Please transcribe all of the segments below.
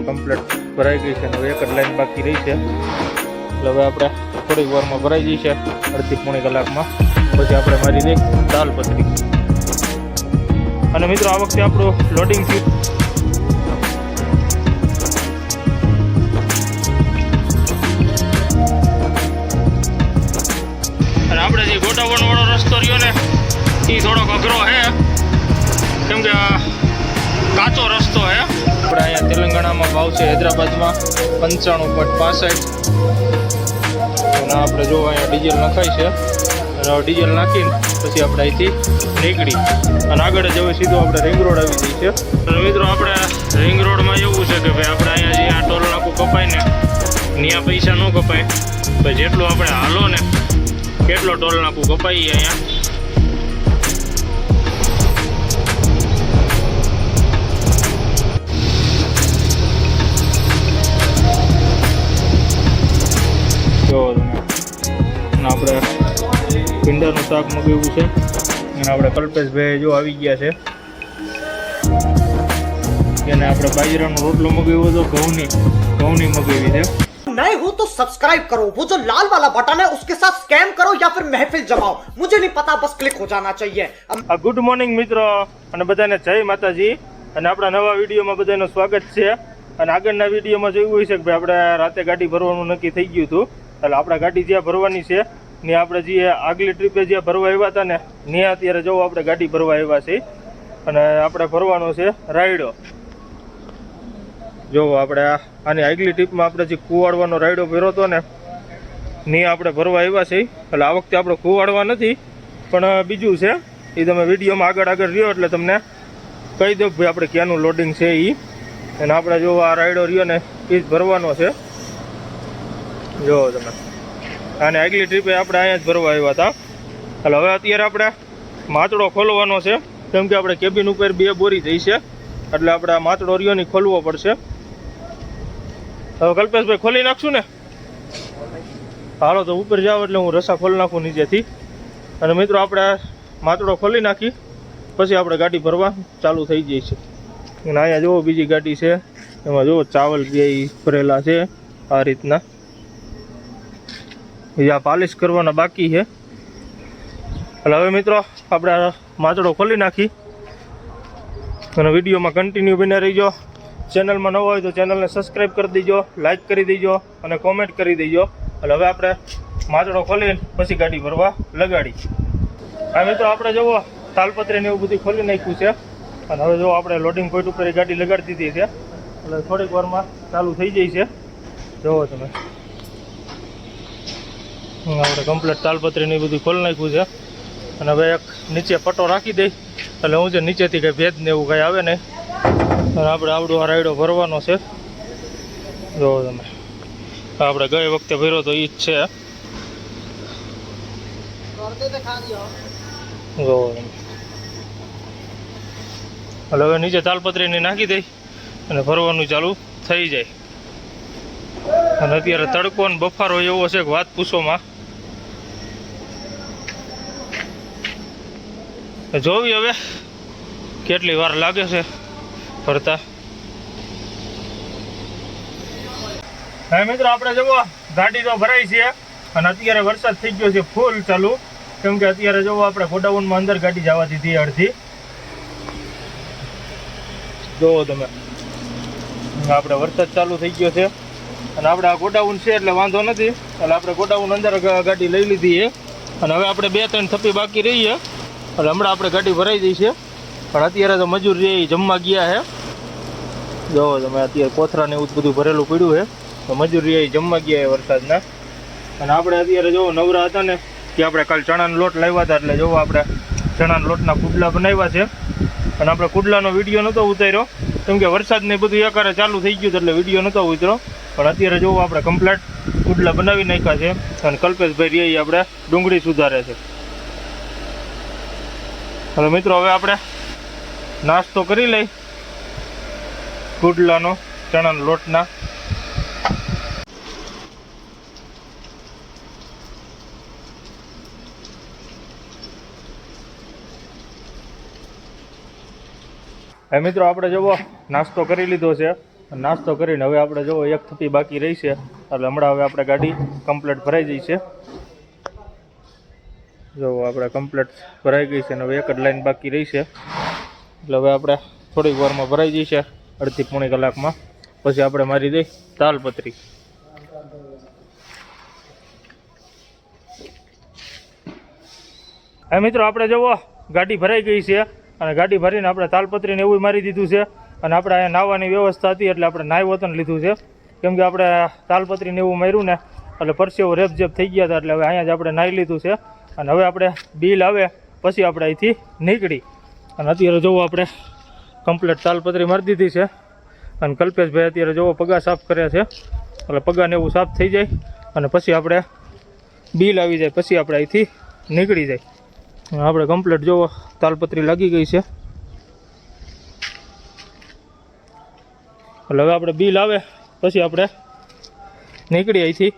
Complete ભરાઈ ગઈ છે. હવે એક જ લાઈન બાકી રહી છે. એટલે હવે આપણે થોડીક વારમાં ભરાઈ જઈ છે, અડધી પોણી કલાકમાં. પછી આપણે મારી દઈ તાલપત્રી. અને મિત્રો આ વખતે આપણું લોડિંગ થયું અને આપણે જે ગોડાઉન વાળો રસ્તો રહ્યો ને એ થોડોક અઘરો છે, કેમ કે કાચો રસ્તો છે. આપણે અહીંયા તેલંગાણામાં ભાવ છે હૈદરાબાદમાં 95.65. અને આપણે જો અહીંયા ડીઝલ નખાય છે, અને ડીઝલ નાખીને પછી આપણે અહીંથી નીકળી અને આગળ જવું સીધું આપણે રિંગ રોડ આવી જઈએ છે. અને મિત્રો આપણે રિંગ રોડમાં એવું છે કે ભાઈ આપણે અહીંયા જે આ ટોલ નાકું કપાય ને ત્યાં પૈસા ન કપાય, ભાઈ જેટલું આપણે હાલો ને કેટલો ટોલ નાકું કપાય અહીંયા. જો તમે આપણે ભીંડાનું શાક મગાવ્યું છે અને આપણે કલ્પેશભાઈ જો આવી ગયા છે. એને આપણે બાજરાનો રોટલો મગાવ્યો હતો, ઘઉંની મગાવી છે. नए हो तो सब्सक्राइब करो, वो जो लाल वाला बटन है उसके साथ स्कैम करो या फिर महफिल जमाओ, मुझे नहीं पता, बस क्लिक हो जाना चाहिए. ગુડ મોર્નિંગ મિત્રો, અને બધાને જય માતાજી. અને આપણા નવા વિડીયોમાં બધાનું સ્વાગત છે. અને આગળના વિડીયોમાં જોયું હોય છે કે ભાઈ આપણે રાતે ગાડી ભરવાનું નક્કી થઈ ગયું હતું. એટલે આપણે ગાડી જ્યાં ભરવાની છે ને આપણે જે આગલી ટ્રીપે જ્યાં ભરવા આવ્યા હતા ને ત્યાં અત્યારે જવું આપણે ગાડી ભરવા આવ્યા છે. અને આપણે ભરવાનો છે રાયડો. જો આપણે આની આગલી ટ્રીપમાં આપણે જે કુવાડવાનો રાયડો ભર્યો હતો ને ત્યાં આપણે ભરવા આવ્યા છે. એટલે આ વખતે આપણે કુવાડવા નથી, પણ બીજું છે એ તમે વિડીયોમાં આગળ રહ્યો એટલે તમને કહી દો ભાઈ આપણે ક્યાંનું લોડિંગ છે એ. અને આપણે જો આ રાયડો રહ્યો ને એ જ ભરવાનો છે. જો તમે આને આગલી ટ્રીપે આપણે અહીંયા જ ભરવા આવ્યા હતા. એટલે હવે અત્યારે આપણે માચડો ખોલવાનો છે, કેમ કે આપણે કેબિન ઉપર 2 બોરી થઈ છે, એટલે આપણે આ માચડો રહ્યો ને ખોલવો પડશે. હવે કલ્પેશભાઈ ખોલી નાખશું ને? હાલો તો ઉપર જાઓ એટલે હું રસા ખોલી નાખું નીચેથી. અને મિત્રો આપણે માચડો ખોલી નાખી પછી આપણે ગાડી ભરવા ચાલુ થઈ જાય છે. અને અહીંયા જુઓ બીજી ગાડી છે, એમાં જુઓ ચાવલ બે ભરેલા છે આ રીતના. બીજા પાલિશ કરવાના બાકી છે. એટલે હવે મિત્રો આપણે માચડો ખોલી નાખી અને વિડીયોમાં કન્ટિન્યુ બને રહીજો. ચેનલમાં નવો હોય તો ચેનલને સબસ્ક્રાઈબ કરી દેજો, લાઇક કરી દેજો અને કોમેન્ટ કરી દેજો. એટલે હવે આપણે માચડો ખોલીને પછી ગાડી ભરવા લગાડી. હા મિત્રો આપણે જુઓ તાલપત્રીને એવું બધું ખોલી નાખ્યું છે. અને હવે જો આપણે લોડિંગ પોઈન્ટ ઉપર ગાડી લગાડી દીધી છે, એટલે થોડીક વારમાં ચાલુ થઈ જાય છે. જુઓ તમે આપણે કમ્પ્લીટ તાલપત્રીને એ બધું ખોલી નાખ્યું છે. અને હવે એક નીચે પટ્ટો રાખી દઈ એટલે હું છે નીચેથી કંઈ ભેદ ને એવું કંઈ આવે નહીં. અને આપણે આવડો આ રાયડો ભરવાનો છે. જો તમે આપણે ગઈ વખતે ભર્યો તો એ જ છે. જો એટલે હવે નીચે તાલપત્રીને નાખી દઈ અને ભરવાનું ચાલુ થઈ જાય. અને અત્યારે તડકો ને બફારો એવો છે કે વાત પૂછોમાં. જોવી હવે કેટલી વાર લાગે છે ભરતા. હા મિત્રો આપણે જુઓ ગાડી તો ભરાઈ છે અને અત્યારે વરસાદ થઈ ગયો છે ફૂલ ચાલુ, કેમ કે અત્યારે જુઓ આપણે ગોડાઉનમાં અંદર ગાડી જવા દીધી અડધી. જુઓ તમે આપણે વરસાદ ચાલુ થઈ ગયો છે અને આપણે આ ગોડાઉન છે એટલે વાંધો નથી. એટલે આપણે ગોડાઉન અંદર ગાડી લઈ લીધી છે. અને હવે આપણે 2-3 થપ્પી બાકી રહી છે, એટલે હમણાં આપણે ગાડી ભરાઈ દઈ છે. પણ અત્યારે તો મજૂર જે જમવા ગયા છે. જો તમે અત્યારે કોથરાને એવું બધું ભરેલું પડ્યું છે, તો મજૂર એ જમવા ગયા છે વરસાદના. અને આપણે અત્યારે જો નવરા હતા ને કે આપણે કાલ ચણાનો લોટ લાવ્યા હતા, એટલે જો આપણે ચણાના લોટના કુડલા બનાવ્યા છે. અને આપણે કુડલાનો વિડીયો નહોતો ઉતાર્યો, કેમ કે વરસાદને બધું એકારે ચાલુ થઈ ગયું એટલે વિડીયો નહોતો ઉતર્યો. પણ અત્યારે જો આપણે કમ્પ્લીટ કુડલા બનાવી નાખ્યા છે. અને કલ્પેશભાઈ રે આપણે ડુંગળી સુધારે છે. હવે મિત્રો હવે આપણે નાસ્તો કરી લઈ કુડલાનો ચણાના લોટના. હવે મિત્રો આપણે જુઓ નાસ્તો કરી લીધો છે નાસ્તો કરીને હવે આપણે જો એક થપ્પી બાકી રહી છે, એટલે હમણાં હવે આપણે ગાડી કમ્પ્લીટ ભરાઈ ગઈ છે. જો આપણે કમ્પ્લીટ ભરાઈ ગઈ છે અને હવે એક જ લાઈન બાકી રહી છે, એટલે હવે આપણે થોડીક વારમાં ભરાઈ જશે, અડધી પોણી કલાકમાં. પછી આપણે મારી દઈ તાલપત્રી. હા મિત્રો, આપણે જુઓ ગાડી ભરાઈ ગઈ છે અને ગાડી ભરીને આપણે તાલપત્રીને એવું મારી દીધું છે. અને આપણે અહીંયા નાહવાની વ્યવસ્થા હતી એટલે આપણે નાહી વતન લીધું છે, કેમ કે આપણે તાલપત્રીને એવું માર્યું ને એટલે પરસેવો રેપઝેપ થઈ ગયા હતા, એટલે હવે અહીંયા જ આપણે નાહી લીધું છે. અને હવે આપણે બિલ આવે પછી આપણે અહીંથી નીકળી. અને અત્યારે જોવો આપણે કમ્પ્લીટ તાલપત્રી મારી દીધી છે અને કલ્પેશભાઈ અત્યારે જોવો પગા સાફ કર્યા છે, એટલે પગાને એવું સાફ થઈ જાય અને પછી આપણે બિલ આવી જાય પછી આપણે અહીંથી નીકળી જાય. આપણે કમ્પ્લીટ જોવો તાલપત્રી લાગી ગઈ છે, એટલે હવે આપણે બિલ આવે પછી આપણે નીકળી અહીંથી.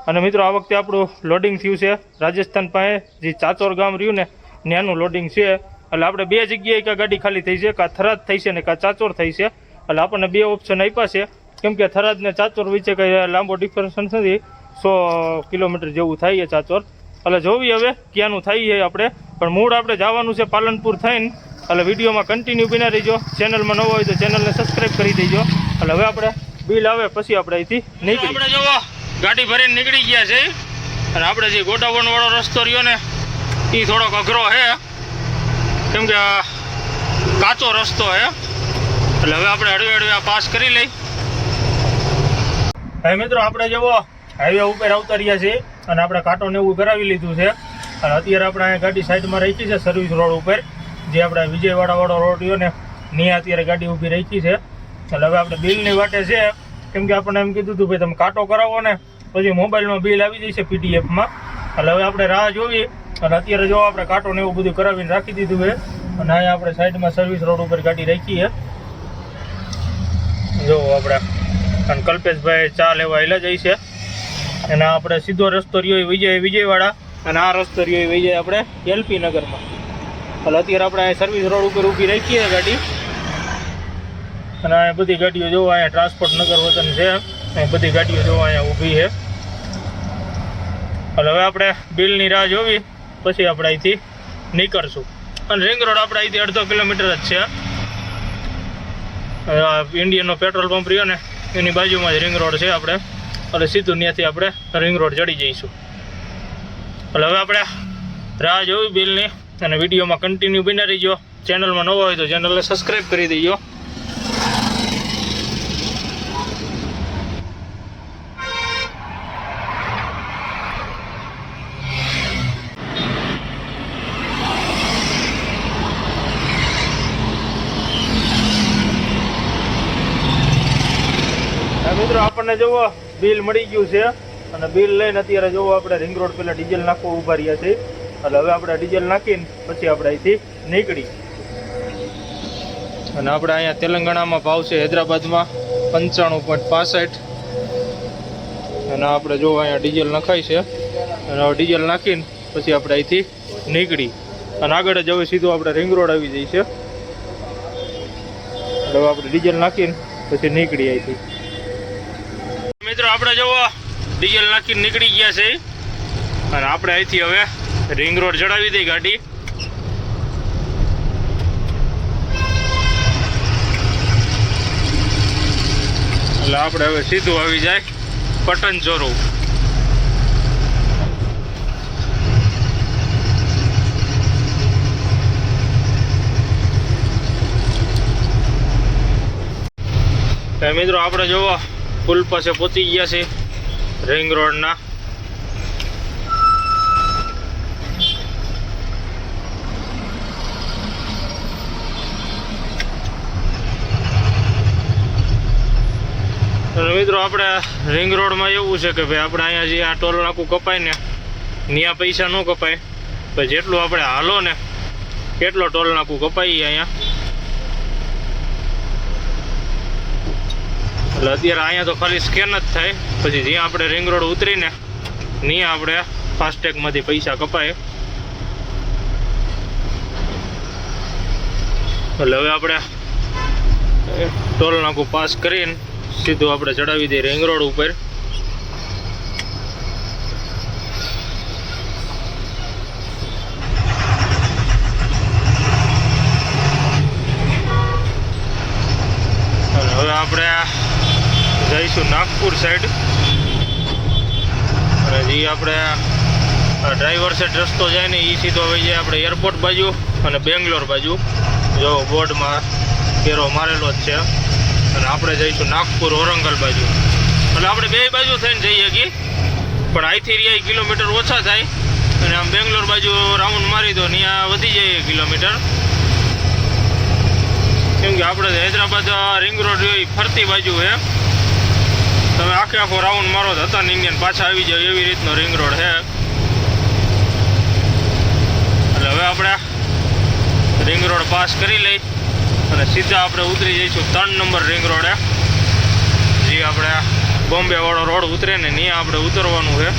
અને મિત્રો, આ વખતે આપણું લોડિંગ થયું છે રાજસ્થાન પાસે જે ચાચોર ગામ રહ્યું ને ત્યાંનું લોડિંગ છે. એટલે આપણે બે જગ્યાએ કાં ગાડી ખાલી થઈ છે, કાં થરાદ થઈ છે ને કાં ચાચોર થઈ છે. એટલે આપણને બે ઓપ્શન આપ્યા છે, કેમ કે થરાદ ને ચાચોર વચ્ચે કંઈ લાંબો ડિફરન્સ નથી, 100 કિલોમીટર જેવું થાય છે ચાચોર. એટલે જોવી હવે ક્યાંનું થાય છે આપણે, પણ મૂળ આપણે જવાનું છે પાલનપુર થઈને. એટલે વિડીયોમાં કન્ટિન્યુ બના રહીજો. ચેનલમાં નવો હોય તો ચેનલને સબસ્ક્રાઈબ કરી દેજો. એટલે હવે આપણે બિલ આવે પછી આપણે અહીંથી નીકળી. આપણે જોવો ગાડી ભરીને નીકળી ગયા છે અને આપણે જે ગોડાઉનવાળો રસ્તો રહ્યો ને એ થોડોક અઘરો છે, કેમ કે કાચો રસ્તો છે. એટલે હવે આપણે હળવે હળવે પાસ કરી લઈ. હવે મિત્રો, આપણે જેવો હાઈવે ઉપર આવતા રહ્યા છીએ અને આપણે કાંટોને એવું કરાવી લીધું છે. અને અત્યારે આપણે અહીંયા ગાડી સાઈડમાં રાખી છે સર્વિસ રોડ ઉપર, જે આપણે વિજયવાડાવાળો રોડ રહ્યો ને ત્યાં અત્યારે ગાડી ઊભી રાખી છે. એટલે હવે આપણે બિલની વાટે છે, કેમ કે આપણને એમ કીધું હતું ભાઈ તમે કાંટો કરાવો ને પછી મોબાઈલમાં બિલ આવી જશે પીડીએફમાં. એટલે હવે આપણે રાહ જોવી. અને અત્યારે જો આપણે કાંટો ને એવું બધું કરાવીને રાખી દીધું છે. અને અહીંયા આપણે સાઈડમાં સર્વિસ રોડ ઉપર ગાડી રાખી છે. જો આપણે અને કલ્પેશભાઈ ચા લેવા એલા જાય છે. અને આપણે સીધો રસ્તો રહ્યો વિજયવાડા અને આ રસ્તો રહ્યો વિજય આપણે એલપી નગરમાં. એટલે અત્યારે આપણે અહીંયા સર્વિસ રોડ ઉપર ઊભી રાખીએ ગાડી. અને અહીંયા બધી ગાડીઓ જોવા, અહીંયા ટ્રાન્સપોર્ટ નગર વતન છે, અહીં બધી ગાડીઓ જોવા અહીંયા ઊભી છે. એટલે હવે આપણે બિલની રાહ જોવી પછી આપણે અહીંથી નીકળશું. અને રિંગ રોડ આપણે અહીંથી 1.5 કિલોમીટર જ છે. ઇન્ડિયનનો પેટ્રોલ પંપ રહ્યો ને એની બાજુમાં જ રિંગ રોડ છે આપણે. એટલે સીધું ત્યાંથી આપણે રિંગ રોડ ચડી જઈશું. એટલે હવે આપણે રાહ જોવી બિલની અને વિડીયોમાં કન્ટિન્યુ બના રહીજો. ચેનલમાં નવો હોય તો ચેનલને સબસ્ક્રાઈબ કરી દેજો. મિત્રો, આપણને જોવો બિલ મળી ગયું છે અને બિલ લઈને અત્યારે જોવો આપણે રિંગ રોડ પહેલાં ડીઝલ નાખવા ઊભા રહ્યા છીએ. એટલે હવે આપણે ડીઝલ નાખીને પછી આપણે અહીંથી નીકળી. અને આપણે અહીંયા તેલંગાણામાં ભાવ છે હૈદરાબાદમાં 95.65. અને આપણે જો અહીંયા ડીઝલ નખાય છે અને હવે ડીઝલ નાખીને પછી આપણે અહીંથી નીકળી. અને આગળ જ હવે સીધું આપણે રિંગ રોડ આવી જાય છે. એટલે હવે આપણે ડીઝલ નાખીને પછી નીકળી અહીંથી. મિત્રો, આપણે જુઓ ડીઝલ નાખીને નીકળી ગયા છે અને આપણે અહીંથી હવે રિંગ રોડ ચડાવી દઈ ગાડી. એટલે આપણે હવે સીધું આવી જાય પટન ચોરો. મિત્રો, આપણે જોવો પુલ પાસે પહોંચી ગયા છે રિંગ રોડના. મિત્રો, આપણે રિંગ રોડમાં એવું છે કે ભાઈ આપણે અહીંયા જે આ ટોલ નાકું કપાય ને ત્યાં પૈસા ન કપાય, પણ જેટલું આપણે હાલો ને કેટલો ટોલ નાકું કપાય અહીંયા. એટલે અત્યારે અહીંયા તો ખાલી સ્કેન જ થાય, પછી જ્યાં આપણે રિંગ રોડ ઉતરીને ત્યાં આપણે ફાસ્ટેગમાંથી પૈસા કપાય. એટલે હવે આપણે ટોલ નાકું પાસ કરીને સીધું આપણે ચડાવી દઈએ રિંગ રોડ ઉપર. અને હવે આપણે જઈશું નાગપુર સાઈડ. અને જે આપણે ડ્રાઈવર સાઈડ રસ્તો જાય ને એ સીધો હવે જાય આપણે એરપોર્ટ બાજુ અને બેંગ્લોર બાજુ. જો બોર્ડમાં કેરો મારેલો જ છે. અને આપણે જઈશું નાગપુર ઓરંગલ બાજુ. એટલે આપણે બે બાજુ થઈને જઈએ કે પણ અહીંથી રહ્યા કિલોમીટર ઓછા થાય અને આમ બેંગ્લોર બાજુ રાઉન્ડ મારી દો ત્યાં વધી જાય કિલોમીટર. કેમ કે આપણે હૈદરાબાદ રિંગ રોડ ફરતી બાજુ છે. તમે આખો રાઉન્ડ મારો તો હતા ઇન્ડિયન પાછા આવી જાય એવી રીતનો રિંગ રોડ છે. એટલે હવે આપણે રિંગ રોડ પાસ કરી લઈ અને સીધા આપણે ઉતરી જઈશું 3 નંબર રિંગ રોડે. જે આપણે બોમ્બે વાળો રોડ ઉતરે ને ત્યાં આપણે ઉતરવાનું છે.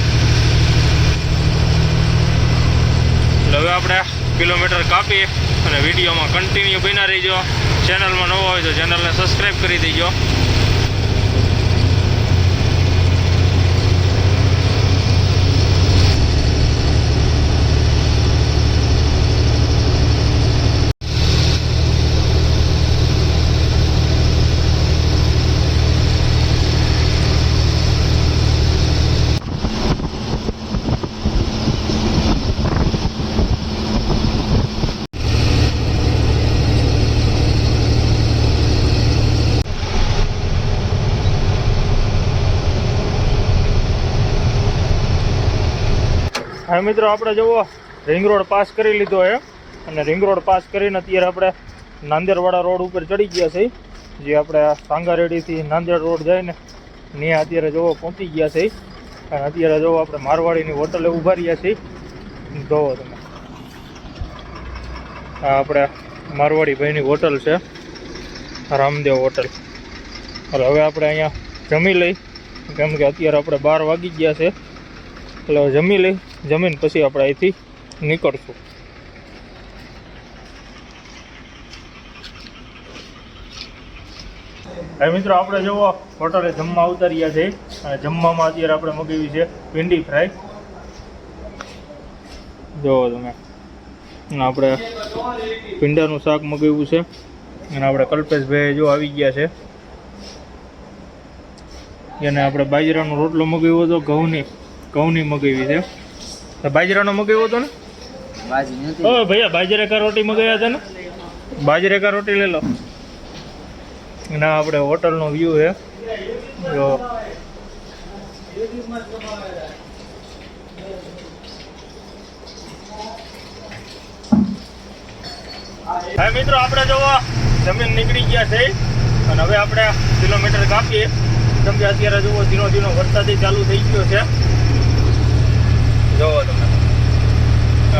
એટલે હવે આપણે કિલોમીટર કાપી અને વિડીયોમાં કન્ટિન્યુ બન્યા રહીજો. ચેનલમાં નવો હોય તો ચેનલને સબસ્ક્રાઈબ કરી દેજો. હા મિત્રો, આપણે જુઓ રિંગ રોડ પાસ કરી લીધો છે. અને રિંગ રોડ પાસ કરીને અત્યારે આપણે નાંદેડવાળા રોડ ઉપર ચડી ગયા છે. જે આપણે સાંગારેડીથી નાંદેડ રોડ જાય ને ત્યાં અત્યારે જુઓ પહોંચી ગયા છે. અને અત્યારે જુઓ આપણે મારવાડીની હોટલે ઊભા રહ્યા છીએ. જુઓ તમે, આ આપણે મારવાડી ભાઈની હોટલ છે, રામદેવ હોટલ. એટલે હવે આપણે અહીંયા જમી લઈ, કેમ કે અત્યારે આપણે 12 વાગી ગયા છે. એટલે જમી લઈ, જમીન પછી આપણે અહીંથી નીકળશું. હવે મિત્રો, આપણે જુઓ હોટલે જમવા ઉતાર્યા છે. અને જમવામાં અત્યારે આપણે મગાવી છે ભીંડી ફ્રાય. જુઓ તમે, આપણે ભીંડાનું શાક મગાવ્યું છે. અને આપણે કલ્પેશભાઈ જો આવી ગયા છે. એને આપણે બાજરાનો રોટલો મગાવ્યો હતો, ઘઉંની મગાવી છે. બાજરાનો મગાવ્યો હતો ને? ઓ ભૈયા, બાજરે કા રોટી મગાવ્યા હતા ને? બાજરે કા રોટી લઈ લો. ના, આપણે હોટલનો વ્યૂ છે જો. હા મિત્રો, આપણે જુઓ જમીન નીકળી ગયા છે. અને હવે આપણે કિલોમીટર કાપીએ, કેમ કે અત્યારે જુઓ ધીનો ધીનો વરસાદ ચાલુ થઈ ગયો છે. જુઓ તમે,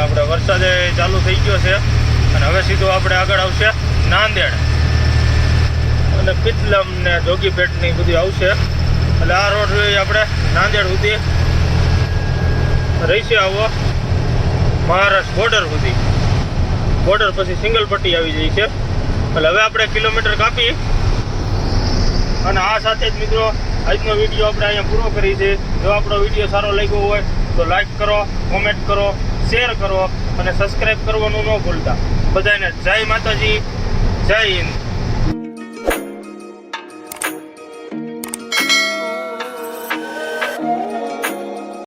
આપણે વરસાદ ચાલુ થઈ ગયો છે. અને હવે સીધો આપણે આગળ આવશે નાંદેડ અને પિથલમ ને જોગીપેટ ને બધું આવશે. એટલે આ રોડ આપણે નાંદેડ સુધી રહીશે આવો મહારાષ્ટ્ર બોર્ડર સુધી. બોર્ડર પછી સિંગલ પટ્ટી આવી જાય છે. એટલે હવે આપણે કિલોમીટર કાપી અને આ સાથે જ મિત્રો આજનો વિડીયો આપણે અહીંયા પૂરો કરી છે. જો આપણો વિડીયો સારો લાગ્યો હોય તો લાઈક કરો, કોમેન્ટ કરો, શેર કરો અને સબસ્ક્રાઈબ કરવાનું ન ભૂલતા. બધાને જય માતાજી, જય હિન્દ.